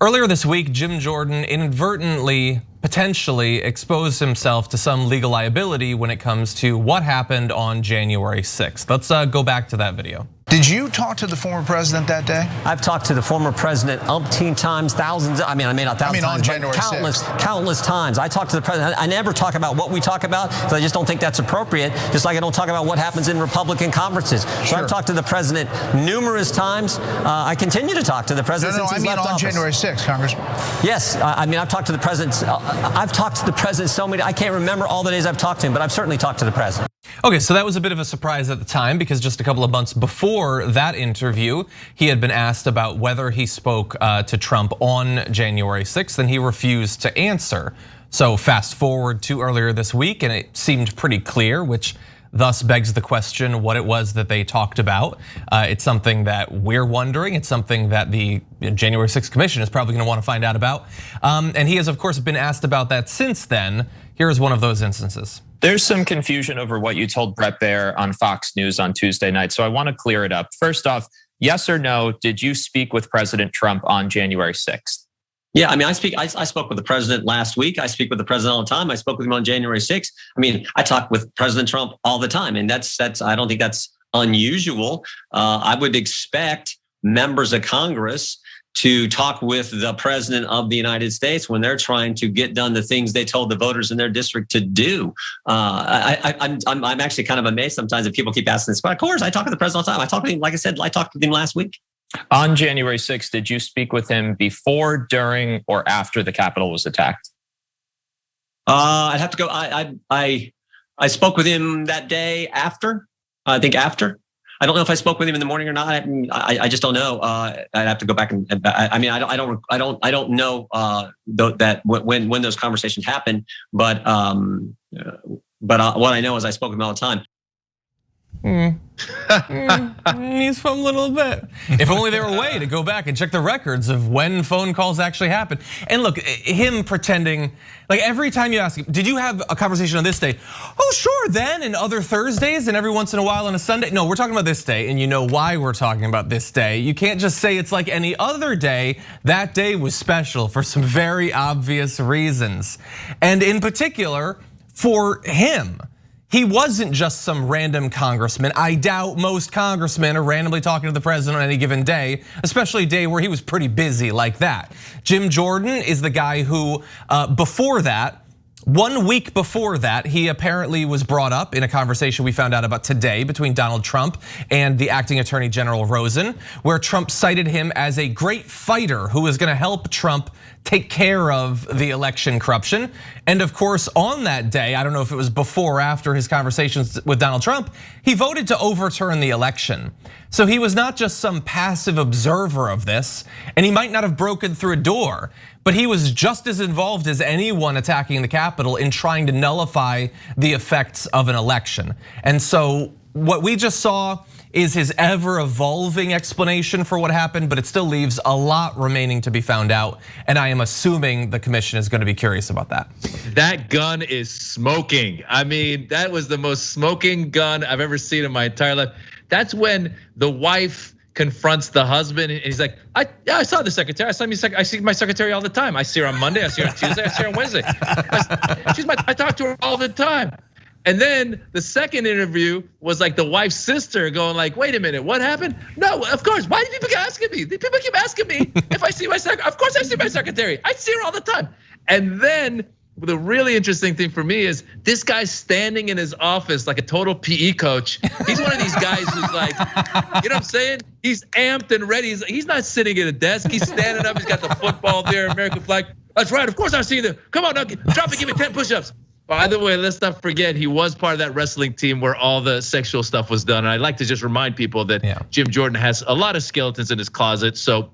Earlier this week, Jim Jordan inadvertently, potentially exposed himself to some legal liability when it comes to what happened on January 6th. Let's go back to that video. Did you talk to the former president that day? I've talked to the former president umpteen times, thousands. I mean, not thousands times, on January but countless times. I talk to the president. I never talk about what we talk about because I just don't think that's appropriate. Just like I don't talk about what happens in Republican conferences. So I've talked to the president numerous times. I continue to talk to the president since he's left office. On January 6th, Congressman. Yes, I've talked to the president. I've talked to the president so many. I can't remember all the days I've talked to him, but I've certainly talked to the president. Okay, so that was a bit of a surprise at the time because just a couple of months before that interview, he had been asked about whether he spoke to Trump on January 6th and he refused to answer. So fast forward to earlier this week and it seemed pretty clear, which thus begs the question what it was that they talked about. It's something that we're wondering. It's something that the January 6th Commission is probably gonna wanna find out about. And he has of course been asked about that since then. Here's one of those instances. There's some confusion over what you told Bret Baier on Fox News on Tuesday night, so I want to clear it up. First off, yes or no, did you speak with President Trump on January 6th? Yeah, I mean, I spoke with the president last week. I speak with the president all the time. I spoke with him on January 6th. I mean, I talk with President Trump all the time, and that's I don't think that's unusual. I would expect members of Congress to talk with the president of the United States when they're trying to get done the things they told the voters in their district to do. I'm actually kind of amazed sometimes that people keep asking this. But of course, I talk to the president all the time. I talked with him, like I said, I talked with him last week. On January 6th, did you speak with him before, during, or after the Capitol was attacked? I'd have to go. I spoke with him that day after. I think after. I don't know if I spoke with him in the morning or not. I just don't know. I'd have to go back and. I mean, I don't know that when those conversations happened. But what I know is I spoke with him all the time. He's from a little bit. If only there were a way to go back and check the records of when phone calls actually happened. And look, him pretending, like every time you ask him, did you have a conversation on this day? Oh, sure, then, and other Thursdays, and every once in a while on a Sunday. No, we're talking about this day, and you know why we're talking about this day. You can't just say it's like any other day. That day was special for some very obvious reasons. And in particular, for him. He wasn't just some random congressman. I doubt most congressmen are randomly talking to the president on any given day, especially a day where he was pretty busy like that. Jim Jordan is the guy who, before that, 1 week before that, he apparently was brought up in a conversation we found out about today between Donald Trump and the acting Attorney General Rosen, where Trump cited him as a great fighter who was gonna help Trump take care of the election corruption. And of course, on that day, I don't know if it was before or after his conversations with Donald Trump, he voted to overturn the election. So he was not just some passive observer of this, and he might not have broken through a door, but he was just as involved as anyone attacking the Capitol in trying to nullify the effects of an election. And so what we just saw is his ever-evolving explanation for what happened, but it still leaves a lot remaining to be found out. And I am assuming the commission is gonna be curious about that. That gun is smoking. I mean, that was the most smoking gun I've ever seen in my entire life. That's when the wife confronts the husband and he's like, I saw the secretary. I see my secretary all the time. I see her on Monday, I see her on Tuesday, I see her on Wednesday. I talk to her all the time. And then the second interview was like the wife's sister going like, wait a minute, what happened? No, of course, why do people keep asking me? People keep asking me if I see my secretary. Of course I see my secretary. I see her all the time. And then the really interesting thing for me is this guy's standing in his office like a total PE coach. He's one of these guys who's like, you know what I'm saying? He's amped and ready. He's not sitting at a desk. He's standing up. He's got the football there, American flag. That's right. Of course I see them. Come on, now, drop it. Give me 10 push-ups. By the way, let's not forget he was part of that wrestling team where all the sexual stuff was done. And I'd like to just remind people that Jim Jordan has a lot of skeletons in his closet. So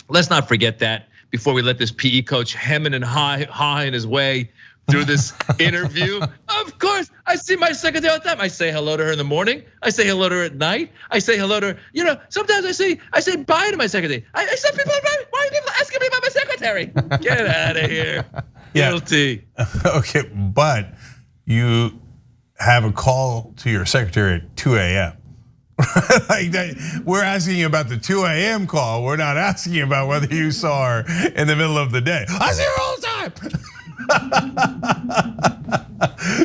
let's not forget that before we let this PE coach hemming and hawing his way through this interview. Of course, I see my secretary all the time. I say hello to her in the morning. I say hello to her at night. I say hello to her. Sometimes I say bye to my secretary. I say people, why are people asking me about my secretary? Get out of here. Guilty. Okay, but you have a call to your secretary at 2 a.m. Like that, we're asking you about the 2 a.m. call. We're not asking you about whether you saw her in the middle of the day. I see her all the time.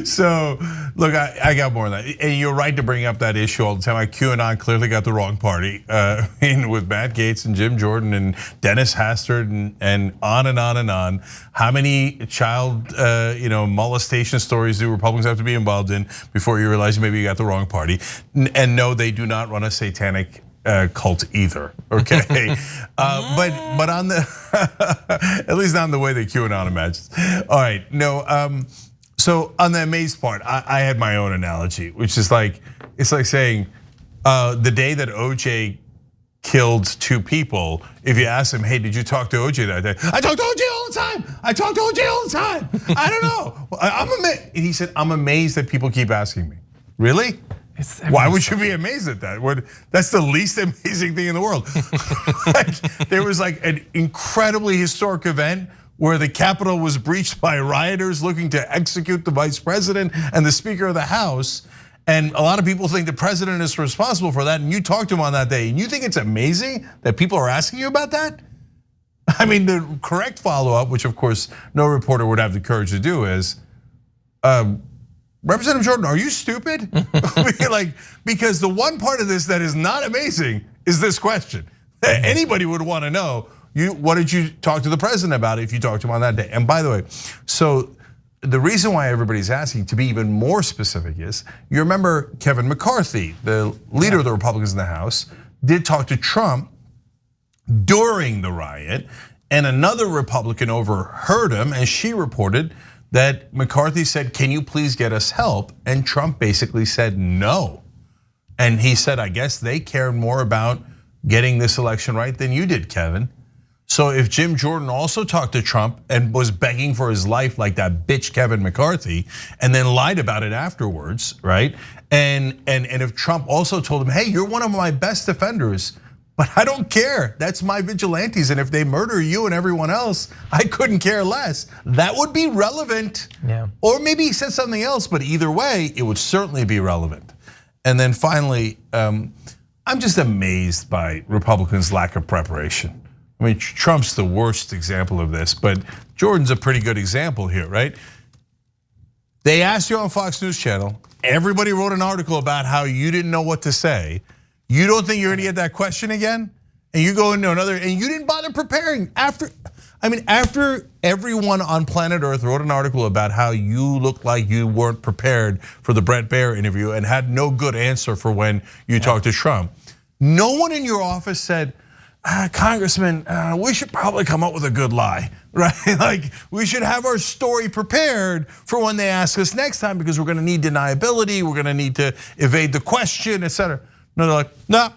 So, look, I got more of that. And you're right to bring up that issue all the time. QAnon clearly got the wrong party with Matt Gaetz and Jim Jordan and Dennis Hastert and on and on and on. How many child molestation stories do Republicans have to be involved in before you realize maybe you got the wrong party? And no, they do not run a satanic cult either, okay? But on the, at least not in the way that QAnon imagines. All right, no, so on the amazed part, I had my own analogy, which is like, it's like saying the day that OJ killed 2 people, if you ask him, hey, did you talk to OJ that day? I talk to OJ all the time. I talk to OJ all the time. I don't know. I'm amazed. And he said, I'm amazed that people keep asking me. Really? Why would you be amazed at that? That's the least amazing thing in the world. Like, there was like an incredibly historic event where the Capitol was breached by rioters looking to execute the vice president and the Speaker of the House. And a lot of people think the president is responsible for that. And you talked to him on that day. And you think it's amazing that people are asking you about that? I mean, the correct follow-up, which of course no reporter would have the courage to do, is, Representative Jordan, are you stupid? Because the one part of this that is not amazing is this question. Anybody would want to know, what did you talk to the president about if you talked to him on that day? And by the way, so the reason why everybody's asking, to be even more specific, is you remember Kevin McCarthy, the leader of the Republicans in the House, did talk to Trump during the riot, and another Republican overheard him, and she reported that McCarthy said, can you please get us help? And Trump basically said no. And he said, I guess they cared more about getting this election right than you did, Kevin. So if Jim Jordan also talked to Trump and was begging for his life like that bitch Kevin McCarthy, and then lied about it afterwards, right? And if Trump also told him, hey, you're one of my best defenders, but I don't care, that's my vigilantes, and if they murder you and everyone else, I couldn't care less. That would be relevant. Yeah. Or maybe he said something else, but either way, it would certainly be relevant. And then finally, I'm just amazed by Republicans' lack of preparation. I mean, Trump's the worst example of this, but Jordan's a pretty good example here, right? They asked you on Fox News Channel, everybody wrote an article about how you didn't know what to say. You don't think you're gonna get that question again? And you go into another, and you didn't bother preparing after everyone on planet Earth wrote an article about how you looked like you weren't prepared for the Bret Baier interview and had no good answer for when you talked to Trump. No one in your office said, Congressman, we should probably come up with a good lie, right? Like, we should have our story prepared for when they ask us next time, because we're gonna need deniability, we're gonna need to evade the question, etc. No, they're like, no,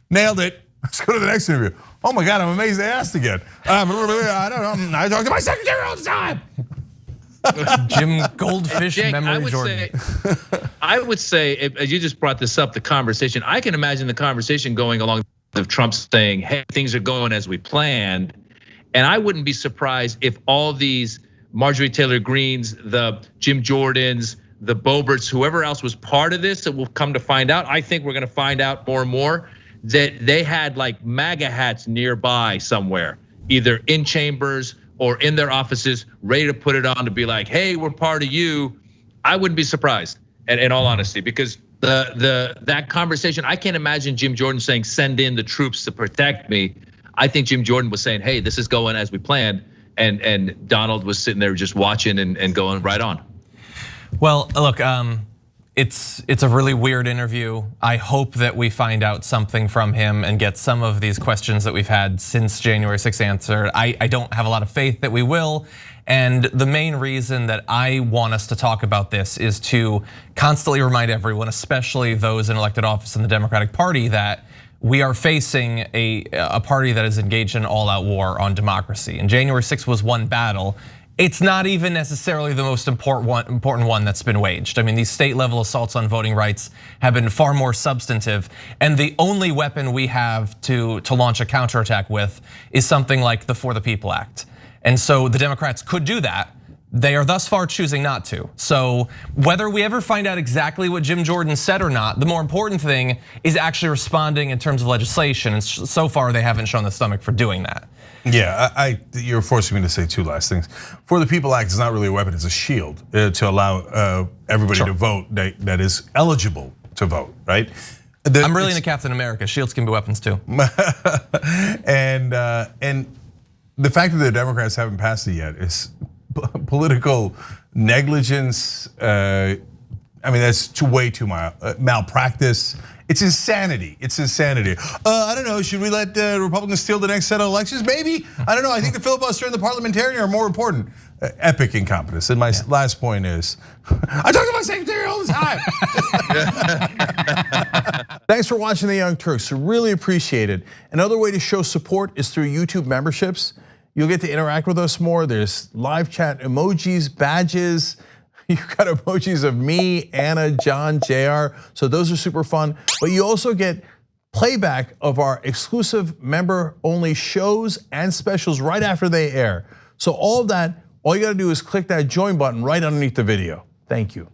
nailed it. Let's go to the next interview. Oh my God, I'm amazed they asked again. I don't know, I talk to my secretary all the time. Jim Goldfish Cenk, memory Jordan. I would say, as you just brought this up, the conversation, I can imagine the conversation going along of Trump saying, hey, things are going as we planned. And I wouldn't be surprised if all these Marjorie Taylor Greens, the Jim Jordans, the Boberts, whoever else was part of this, that we'll come to find out. I think we're gonna find out more and more that they had like MAGA hats nearby somewhere, either in chambers or in their offices, ready to put it on to be like, hey, we're part of you. I wouldn't be surprised, in all honesty, because that conversation, I can't imagine Jim Jordan saying, send in the troops to protect me. I think Jim Jordan was saying, hey, this is going as we planned. And Donald was sitting there just watching and going right on. Well, look, it's a really weird interview. I hope that we find out something from him and get some of these questions that we've had since January 6th answered. I don't have a lot of faith that we will. And the main reason that I want us to talk about this is to constantly remind everyone, especially those in elected office in the Democratic Party, that we are facing a party that is engaged in an all-out war on democracy. And January 6th was one battle. It's not even necessarily the most important one that's been waged. I mean, these state level assaults on voting rights have been far more substantive. And the only weapon we have to launch a counterattack with is something like the For the People Act. And so the Democrats could do that. They are thus far choosing not to. So whether we ever find out exactly what Jim Jordan said or not, the more important thing is actually responding in terms of legislation. And so far they haven't shown the stomach for doing that. Yeah, you're forcing me to say two last things. For the People Act is not really a weapon, it's a shield to allow everybody to vote that is eligible to vote, right? I'm really into Captain America. Shields can be weapons too. And the fact that the Democrats haven't passed it yet is political negligence. I mean, that's way too malpractice. It's insanity. It's insanity. I don't know. Should we let Republicans steal the next set of elections? Maybe. I don't know. I think the filibuster and the parliamentarian are more important. Epic incompetence. And my last point is, I talk to my secretary all the time. Thanks for watching the Young Turks. Really appreciate it. Another way to show support is through YouTube memberships. You'll get to interact with us more. There's live chat emojis, badges. You've got emojis of me, Anna, John, JR. So those are super fun. But you also get playback of our exclusive member-only shows and specials right after they air. So all of that, all you gotta do is click that join button right underneath the video. Thank you.